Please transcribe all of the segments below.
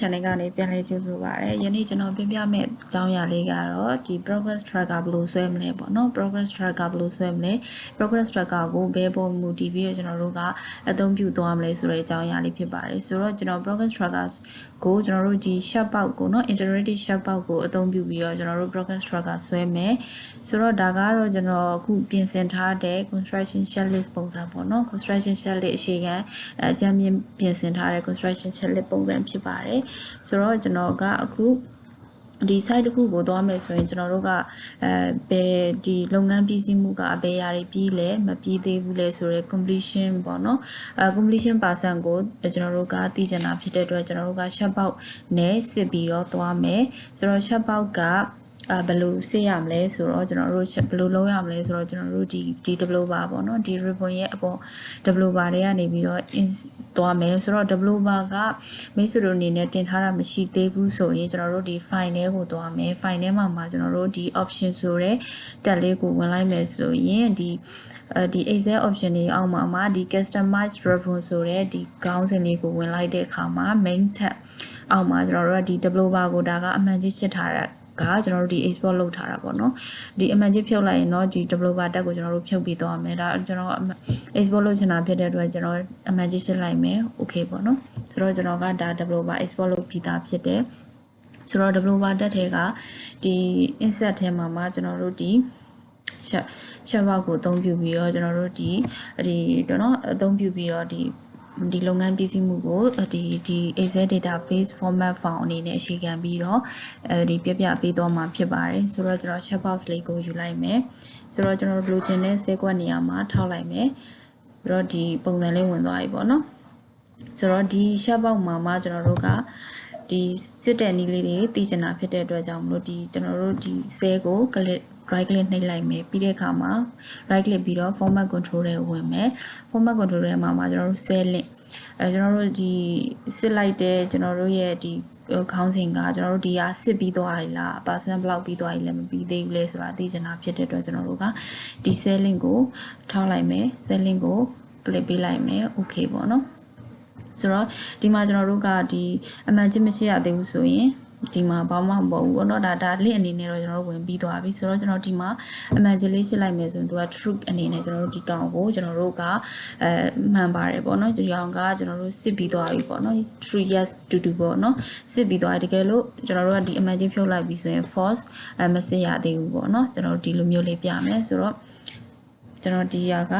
channel ကနေပြန်လည်ကြိုဆိုပါရစေ။ယနေ့ကျွန်တော်ပြပြမယ့်အကြောင်းအရာလေးကတော့ဒီ progress tracker ဘယ်လိုဆွဲမလဲပေါ့နော် progress tracker ဘယ်လိုဆွဲမလဲ progress tracker ကိုဘယ်ပုံမူတည်ပြီးတော့ကျွန်တော်တို့ကအသုံးပြုသွားမလဲဆိုတဲ့အကြောင်းအရာလေးဖြစ်ပါတယ်။ဆိုတော့ကျွန်တော် progress tracker ကိုကျွန်တော်တို့ဒီ shop box ကိုနော် interactive shop box ကိုအသုံးပြုပြီးတော့ကျွန်တော်တို့ progress tracker ဆွဲမယ်။ဆိုတော့ဒါကတော့ကျွန်တော်အခုပြင်ဆင်ထားတဲ့ construction checklist ပုံစံပေါ့နော် construction checklist အခြေခံအကြမ်းမြင်ပြင်ဆင်ထားတဲ့ construction checklist ပုံစံဖြစ်ပါတယ်ဆိုတော့ကျွန်တော်ကအခုဒီ site တစ်ခုကိုသွားမယ်ဆိုရင်ကျွန်တော်တို့ကဘယ်ဒီလုပ်ငန်းပြီးစီးမှုကဘယ်ရာတွေပြီးလဲမပြီးသေးဘူးလဲဆိုတော့ completion ပေါ့နော်completion percent ကိုကျွန်တော်တို့ကသိချင်တာဖြစ်တဲ့အတွက်ကျွန်တော်တို့က shop box နဲ့စစ်ပြီးတော့သွားမယ်ဆိုတော့ shop box ကဘယ်လိုစစ်ရမလဲဆိုတော့ကျွန်တော်တို့ဘယ်လိုလုပ်ရမလဲဆိုတော့ကျွန်တော်တို့ဒီ developer ပေါ့နော်ဒီ ribbon ရဲ့အပေါ် developer တွေကနေပြီးတော့သွားမယ်ဆိုတော့ developer ကမိတ်ဆွေတို့အနေနဲ့တင်ထားတာမရှိသေးဘူးဆိုရင်ကျွန်တော်တို့ဒီ file ထဲကိုသွားမယ် file ထဲမှာကျွန်တော်တို့ဒီ option ဆိုတဲ့ tab လေးကိုဝင်လိုက်မယ်ဆိုရင်ဒီExcel option တွေအောက်မှာဒီ customize ribbon ဆိုတဲ့ဒီခေါင်းစဉ်လေးကိုဝင်လိုက်တဲ့အခါမှာ main tab အောက်မှာကျွန်တော်တို့ကဒီ developer ကိုဒါကအမှန်ကြီးရှင်းထားတာကကျွန်တော်တို့ဒီ export လုပ်ထားတာပေါ့နော်ဒီအမှန်ကြီးဖြုတ်လိုက်ရင်တော့ဒီ developer tab ကိုကျွန်တော်တို့ဖြုတ်ပြီးသွားမယ်ဒါကျွန်တော် export လုပ်ချင်တာဖြစ်တဲ့အတွက်ကျွန်တော်အမှန်ကြီးရှင်းလိုက်မယ် okay ပေါ့နော်ဆိုတော့ကျွန်တော်ကဒါ developer export လုပ်ပြီးသားဖြစ်တယ်ဆိုတော့ developer tab ထဲကဒီ insert ထဲမှာကျွန်တော်တို့ဒီshop box ကိုအသုံးပြုပြီးတော့ကျွန်တော်တို့ဒီတော့เนาะအသုံးပြုပြီးတော့ဒီလုပ်ငန်းပြည်စည်းမှုကိုဒီ Excel database format file အနေနဲ့အခြေခံပြီးတော့ဒီပြပေးသွားမှာဖြစ်ပါတယ်ဆိုတော့ကျွန်တော် shop box လေးကိုယူလိုက်မယ်ဆိုတော့ကျွန်တော်လိုချင်တဲ့7ခွက်နေရာမှာထောက်လိုက်မယ်ပြီးတော့ဒီပုံစံလေးဝင်သွားပြီပေါ့နော်ဆိုတော့ဒီ shop box မှာကျွန်တော်တို့ကဒီစစ်တဲ့နည်းလေးတွေသိချင်တာဖြစ်တဲ့အတွက်ကြောင့်မလို့ဒီကျွန်တော်တို့ဒီဆဲကို right click နှိပ်လိုက်မယ်ပြီးတဲ့အခါမှာ right click ပြီးတော့ format control တွေဝင်မယ် format control တွေမှာကျွန်တော်တို့ cell link ကျွန်တော်တို့ဒီစစ်လိုက်တဲ့ကျွန်တော်တို့ရဲ့ဒီခေါင်းစဉ်ကကျွန်တော်တို့ဒီဟာစစ်ပြီးသွားပြီလား percent block ပြီးသွားပြီလဲမပြီးသေးဘူးလဲဆိုတာသိချင်တာဖြစ်တဲ့အတွက်ကျွန်တော်တို့ကဒီ cell link ကိုထောက်လိုက်မယ် cell link ကို click ပေးလိုက်မယ် okay ပေါ့နော်ဆိုတော့ဒီမှာကျွန်တော်တို့ကဒီအမှန်ချင်းမရှိရသေးဘူးဆိုရင်ဒီမှာဘာမှမပေါ့ဘူးเนาะဒါ link အနေနဲ့တော့ကျွန်တော်တို့ဝင်ပြီးသွားပြီဆိုတော့ကျွန်တော်ဒီမှာအမှန်ချင်းလေးရှင်းလိုက်မယ်ဆိုရင်သူက truth အနေနဲ့ကျွန်တော်တို့ဒီကောင်ကိုကျွန်တော်တို့ကမှန်ပါတယ်ပေါ့เนาะဒီကောင်ကကျွန်တော်တို့စစ်ပြီးသွားပြီပေါ့เนาะ true yes to do ပေါ့เนาะစစ်ပြီးသွားတကယ်လို့ကျွန်တော်တို့ကဒီအမှန်ချင်းဖြုတ်လိုက်ပြီဆိုရင် false မစစ်ရသေးဘူးပေါ့เนาะကျွန်တော်တို့ဒီလိုမျိုးလေးပြမယ်ဆိုတော့ကျွန်တော်ဒီဟာက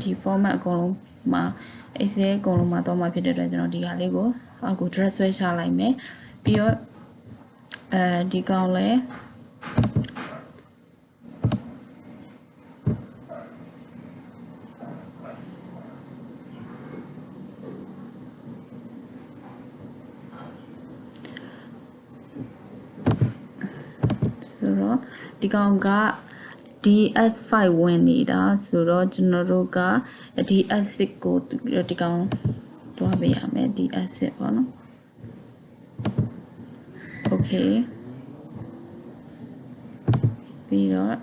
ဒီ format အကုန်လုံးမှာ Excel အကုန်လုံးမှာတော့မှာဖြစ်တဲ့အတွက်ကျွန်တော်ဒီဟာလေးကိုအခု dress ဆွဲချလိုက်မယ်ပြီးတော့ဒီကောင်လဲဆိုတော့ဒီကောင်ကDS5 ဝင်နေတာဆိုတော့ကျွန်တော်တို့က DS6 ကိုဒီကောင်တွားပေးရမယ် DS6 ပေါ့နော် okay ပြီးတော့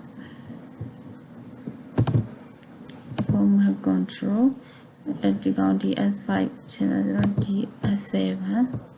format control ဒီကောင် DS5 ရှင်းတယ်ဆိုတော့ DS7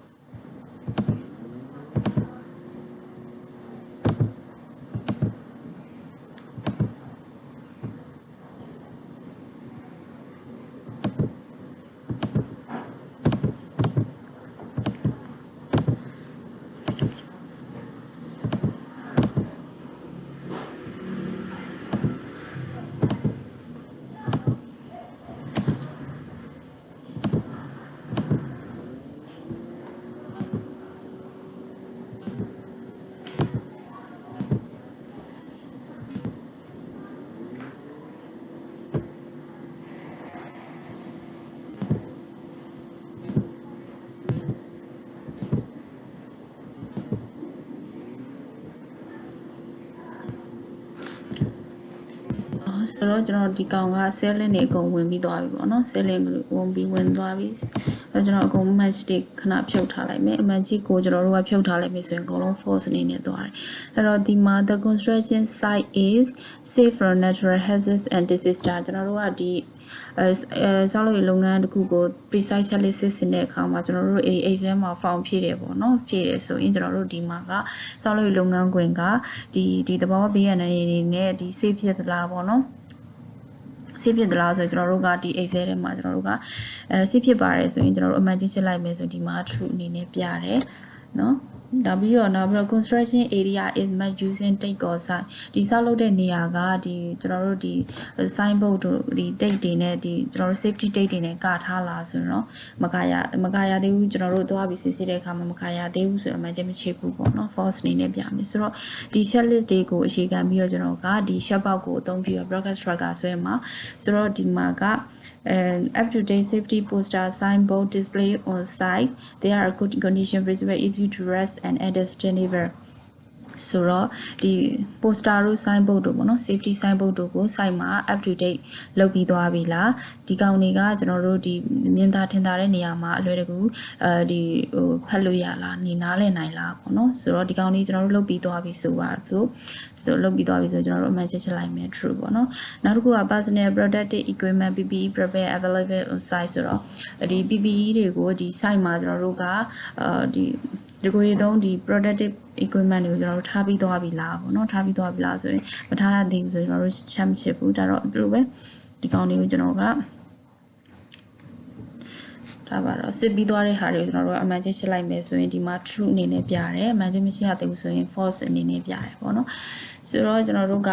ဆိုတော့ကျွန်တော်ဒီကောင်က cell link တွေအကုန်ဝင်ပြီးသွားပြီပေါ့နော် cell link ဝင်သွားပြီအဲ့တော့ကျွန်တော်အကုန် match တွေခဏဖြုတ်ထားလိုက်မယ် match ကိုကျွန်တော်တို့ကဖြုတ်ထားလိုက်ပြီဆိုရင်အကုန်လုံး false အနေနဲ့သွားတယ်အဲ့တော့ဒီမှာ the construction site is safe from natural hazards and disaster ကျွန်တော်တို့ကဒီ salary လုပ်ငန်းတစ်ခုကို precise analysis နဲ့အခါမှာကျွန်တော်တို့ exam မှာ form ဖြည့်တယ်ပေါ့နော်ဖြည့်တယ်ဆိုရင်ကျွန်တော်တို့ဒီမှာက salary လုပ်ငန်းခွင်ကဒီသဘောဘေးရန်နေနဲ့ဒီ save ဖြစ်သလားပေါ့နော်save ဖြစ်သလားဆိုရင်ကျွန်တော်တို့ကဒီ Excel ထဲမှာကျွန်တော်တို့ကsave ဖြစ်ပါတယ်ဆိုရင်ကျွန်တော်တို့အမှန်ကြီးချက်လိုက်မယ်ဆိုဒီမှာ true အနေနဲ့ပြရတယ်နော်နောက်ပြီးတော့ construction area is made using date or sign ဒီဆောက်လုပ်တဲ့နေရာကဒီကျွန်တော်တို့ဒီ sign board တို့ဒီ date တွေနဲ့ဒီကျွန်တော်တို့ safety date တွေနဲ့ကထားလာဆိုရင်တော့မကရသေးဘူးကျွန်တော်တို့သွားပြီးစစ်တဲ့အခါမှာမကရသေးဘူးဆိုတော့အမှန်ချင်းမချိဘူးပေါ့နော် false အနေနဲ့ပြမယ်ဆိုတော့ဒီ check list တွေကိုအခြေခံပြီးတော့ကျွန်တော်ကဒီ check box ကိုအသုံးပြုပြီး progress tracker ဆွဲမှာဆိုတော့ဒီမှာကup-to-date safety poster signboard display on site. They are a good condition, very easy to rest and deliver. ဆိုတော့ဒီ poster တို့ signboard တို့ပေါ့နော် safety signboard တို့ကို site မှာ up to date လုပ်ပြီးသွားပြီလားဒီကောင်တွေကကျွန်တော်တို့ဒီမြင်သာထင်သာတဲ့နေရာမှာအလွယ်တကူဒီဖတ်လို့ရလားနေနားလည်နိုင်လားပေါ့နော်ဆိုတော့ဒီကောင်လေးကျွန်တော်တို့လုပ်ပြီးသွားပြီဆိုပါဆိုလုပ်ပြီးသွားပြီဆိုကျွန်တော်တို့အမှန်ချက်ချက်လိုက်မယ် true ပေါ့နော်နောက်တစ်ခုက personal protective equipment PPE prepare available on site ဆိုတော့ဒီ PPE တွေကိုဒီ site မှာကျွန်တော်တို့ကဒီကိုရီသုံးဒီ protective equipment တွေကိုကျွန်တော်တို့ထားပြီးသွားပြီလားပေါ့နော်ထားပြီးသွားပြီလားဆိုရင်မထားရသေးဘူးဆိုရင်ကျွန်တော်တို့ချက်မချစ်ဘူးဒါတော့ဒီလိုပဲဒီကောင်လေးကိုကျွန်တော်ကဒါပါတော့စစ်ပြီးသွားတဲ့ဟာတွေကိုကျွန်တော်တို့အမှန်ချင်းရှင်းလိုက်မယ်ဆိုရင်ဒီမှာ true အနေနဲ့ပြရတယ်အမှန်ချင်းမရှိရသေးဘူးဆိုရင် false အနေနဲ့ပြရတယ်ပေါ့နော်ဆိုတော့ကျွန်တော်တို့က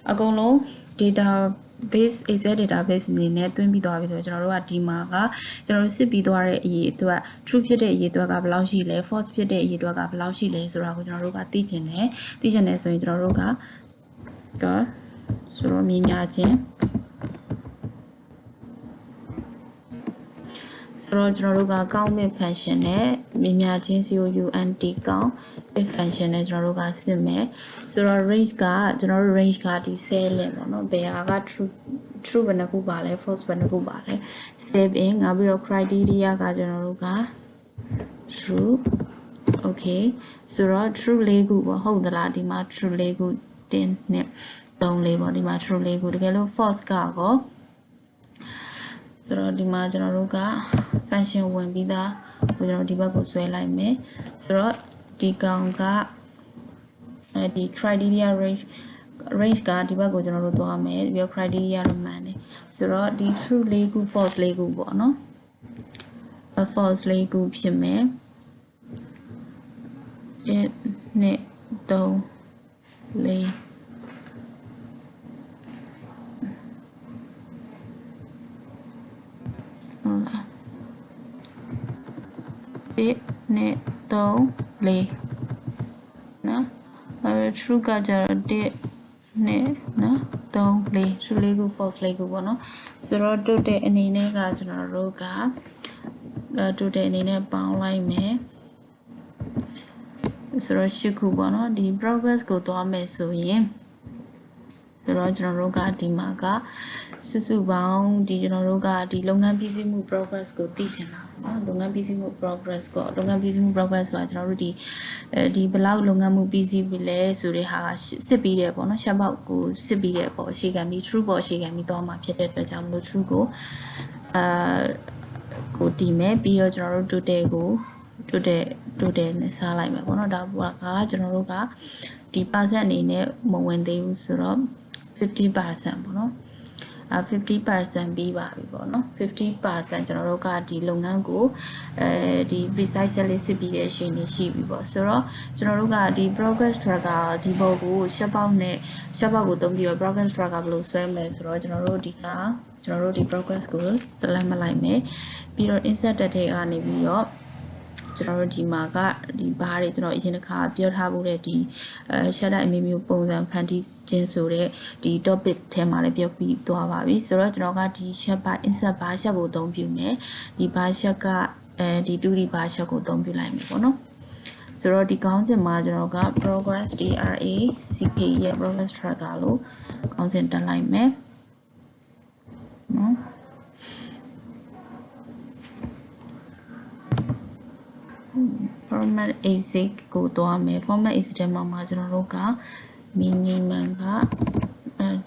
အကုန်လုံး database Excel database အနေနဲ့တွင်းပြီးသွားပြီဆိုတော့ကျွန်တော်တို့ကဒီမှာကကျွန်တော်တို့စစ်ပြီးသွားတဲ့အရေးအတွက် true ဖြစ်တဲ့အရေးအတွက်ကဘယ်လောက်ရှိလဲ false ဖြစ်တဲ့အရေးအတွက်ကဘယ်လောက်ရှိလဲဆိုတာကိုကျွန်တော်တို့ကသိချင်တယ်ဆိုရင်ကျွန်တော်တို့ကဆိုတော့မြင်များခြင်းဆိုတော့ကျွန်တော်တို့က count function နဲ့မြင်များခြင်း count count if function နဲ့ကျွန်တော်တို့ကစစ်မယ်ဆိုတော့ range ကကျွန်တော်တို့ range ကဒီ10လပေါ့နော်ဘယ်ဟာက true ဘယ်နှခုပါလဲ false ဘယ်နှခုပါလဲ save in နောက်ပြီးတော့ criteria ကကျွန်တော်တို့က true okay ဆိုတော့ true ၄ခုပေါ့ဟုတ်သလားဒီမှာ true ၄ခုတင်နဲ့3လေးပေါ့ဒီမှာ true ၄ခုတကယ်လို့ false ကကောဆိုတော့ဒီမှာကျွန်တော်တို့က function ဝင်ပြီးသားကျွန်တော်ဒီဘက်ကိုဆွဲလိုက်မယ်ဆိုတော့ဒီကောင်ကဒီ criteria range ကဒီဘက်ကိုကျွန်တော်တို့သွားမယ်ပြီးတော့ criteria တော့မှန်တယ်ဆိုတော့ဒီ true ၄ခု false ၄ခုပေါ့နော် false ၄ခုဖြစ်မယ်1 2 3 4နဲ့3 4နော်true ကကြတော့1နဲ့နော်3 4 true ၄ခု false ၄ခုပေါ့နော်ဆိုတော့ total အနေနဲ့ကကျွန်တော်တို့က total အနေနဲ့ပေါင်းလိုက်မယ်ဆိုတော့8ခုပေါ့နော်ဒီ progress ကိုသွားမယ်ဆိုရင်ဆိုတော့ကျွန်တော်တို့ကဒီမှာကစုစုပေါင်းဒီကျွန်တော်တို့ကဒီလုပ်ငန်းပြီးစီးမှု progress ကိုသိချင်တာနော်လုပ်ငန်းပြီးစီးမှု progress ဆိုတာကျွန်တော်တို့ဒီဘလောက်လုပ်ငန်းမှုပြီးစီးပြီလဲဆိုတဲ့ဟာစစ်ပြီးတယ်ပေါ့နော်ရှက်ပေါက်ကိုစစ်ပြီးတယ်ပေါ့အခြေခံပြီး true ပေါ့အခြေခံပြီးတော့မှဖြစ်တဲ့အတွက်ကြောင့်မလို့ true ကိုကိုတည်မယ်ပြီးတော့ကျွန်တော်တို့ total နဲ့စားလိုက်မယ်ပေါ့နော်ဒါကကျွန်တော်တို့ကဒီ percent အနေနဲ့မဝင်သေးဘူးဆိုတော့ 50% ပေါ့နော်50% ပြီးပါပြီပေါ့နော်50% ကျွန်တော်တို့ကဒီလုပ်ငန်းကိုဒီ precisely စစ်ပြီးတဲ့အချိန်ကြီးရှိပြီပေါ့ဆိုတော့ကျွန်တော်တို့ကဒီ progress tracker ဒီဘောကိုရှက်ပေါက်ကိုသုံးပြီးတော့ progress tracker ဘယ်လိုဆွဲမလဲဆိုတော့ကျွန်တော်တို့ဒီ progress ကို select မလိုက်မယ်ပြီးတော့ insert တက်ထဲကနေပြီးတော့ကျွန်တော်တို့ဒီမှာကဒီဘားတွေကျွန်တော်အရင်တစ်ခါပြောထားဖို့တဲ့ဒီ shadow အမျိုးမျိုးပုံစံဖန်တီးခြင်းဆိုတဲ့ဒီ topic ထဲမှာလည်းပြောပြီးသွားပါပြီဆိုတော့ကျွန်တော်ကဒီ shadow bar insert bar shadow ကိုအသုံးပြုမယ်ဒီ bar shadow ကဒီ 2D bar shadow ကိုအသုံးပြုလိုက်မယ်ပေါ့နော်ဆိုတော့ဒီခေါင်းစဉ်မှာကျွန်တော်က progress track ရဲ့ progress tracker လို့ခေါင်းစဉ်တက်လိုက်မယ်နော် format exit ကိုတွားမယ် format exit ထဲမှာကျွန်တော်တို့က minimum က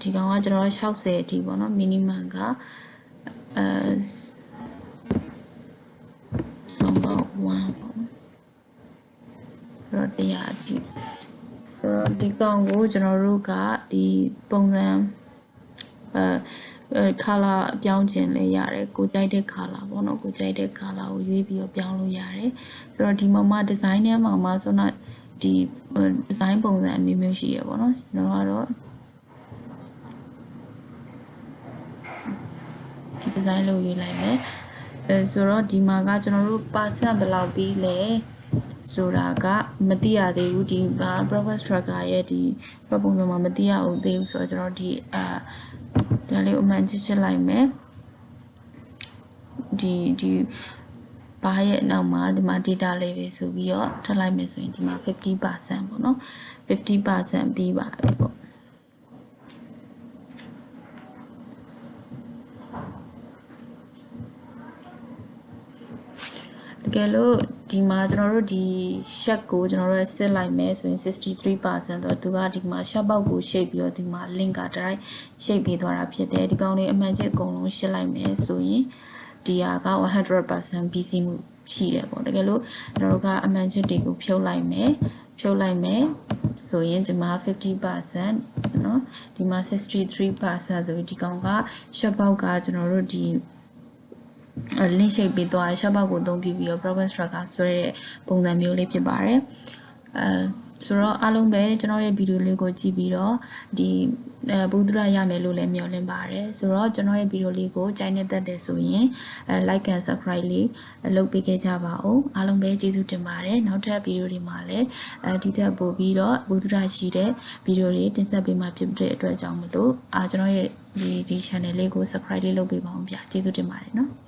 ဒီကောင်ကကျွန်တော်60အထိပေါ့နော် minimum က number 1 ဆိုတော့တရားအဖြစ်ဆိုတော့ဒီကောင်ကိုကျွန်တော်တို့ကဒီပုံစံcolor ပြောင်းခြင်းလည်းရတယ်ကိုကြိုက်တဲ့ color ပေါ့နော်ကိုကြိုက်တဲ့ color ကိုရွေးပြီးတော့ပြောင်းလို့ရတယ်ဆိုတော့ဒီမှာ design ထဲမှာဆိုတော့ဒီ design ပုံစံအမျိုးမျိုးရှိရပေါ့နော်ကျွန်တော်ကတော့ design လုပ်ရွေးလိုက်မယ်ဆိုတော့ဒီမှာကကျွန်တော်တို့ percent ဘယ်လောက်ပြီးလဲဆိုတာကမသိရသေးဘူးဒီ progress tracker ရဲ့ဒီပုံစံမှာမသိရအောင်သေးဘူးဆိုတော့ကျွန်တော်ဒီဒါလေးအမှန်ချစ်လိုက်မယ်ဒီဘာရဲ့နောက်မှာဒီမှာ data လေးပဲဆိုပြီးတော့ထပ်လိုက်မယ်ဆိုရင်ဒီမှာ 50% ပေါ့နော် 50% ပြီးပါပြီပေါ့တကယ်လို့ဒီမှာကျွန်တော်တို့ဒီ shape ကိုကျွန်တော်တို့ဆက်လိုက်မယ်ဆိုရင် 63% ဆိုတော့သူကဒီမှာ shape ပေါက်ကို shape ပြီးတော့ဒီမှာ link က direct shape ပေးသွားတာဖြစ်တယ်ဒီကောင်လေးအမှန်ချက်အကုန်လုံးရှင်းလိုက်မယ်ဆိုရင်ဒီဟာက 100% BC မှုရှိတယ်ပေါ့တကယ်လို့ကျွန်တော်တို့ကအမှန်ချက်တွေကိုဖြုတ်လိုက်မယ်ဆိုရင်ဒီမှာ 50% เนาะဒီမှာ 63% ဆိုပြီးဒီကောင်က shape ပေါက်ကကျွန်တော်တို့ဒီlink shape ပေးသွားတယ် shape ပေါက်ကိုအသုံးပြုပြီးတော့ progress tracker ဆိုတဲ့ပုံစံမျိုးလေးဖြစ်ပါတယ်ဆိုတော့အားလုံးပဲကျွန်တော်ရဲ့ဗီဒီယိုလေးကိုကြည့်ပြီးတော့ဒီဘုဒ္ဓရရမယ်လို့လည်းမျှော်လင့်ပါတယ်ဆိုတော့ကျွန်တော်ရဲ့ဗီဒီယိုလေးကိုကြိုက်နေတတ်တယ်ဆိုရင်like and subscribe လေးလုပ်ပေးခဲ့ကြပါဦးအားလုံးပဲကျေးဇူးတင်ပါတယ်နောက်ထပ်ဗီဒီယိုတွေမှာလည်းဒီထက်ပိုပြီးတော့ဘုဒ္ဓရရှိတဲ့ဗီဒီယိုတွေတင်ဆက်ပေးမှာဖြစ်တဲ့အတွက်ကြောင့်မလို့ကျွန်တော်ရဲ့ဒီ channel လေးကို subscribe လေးလုပ်ပေးပါဦးဗျာကျေးဇူးတင်ပါတယ်နော်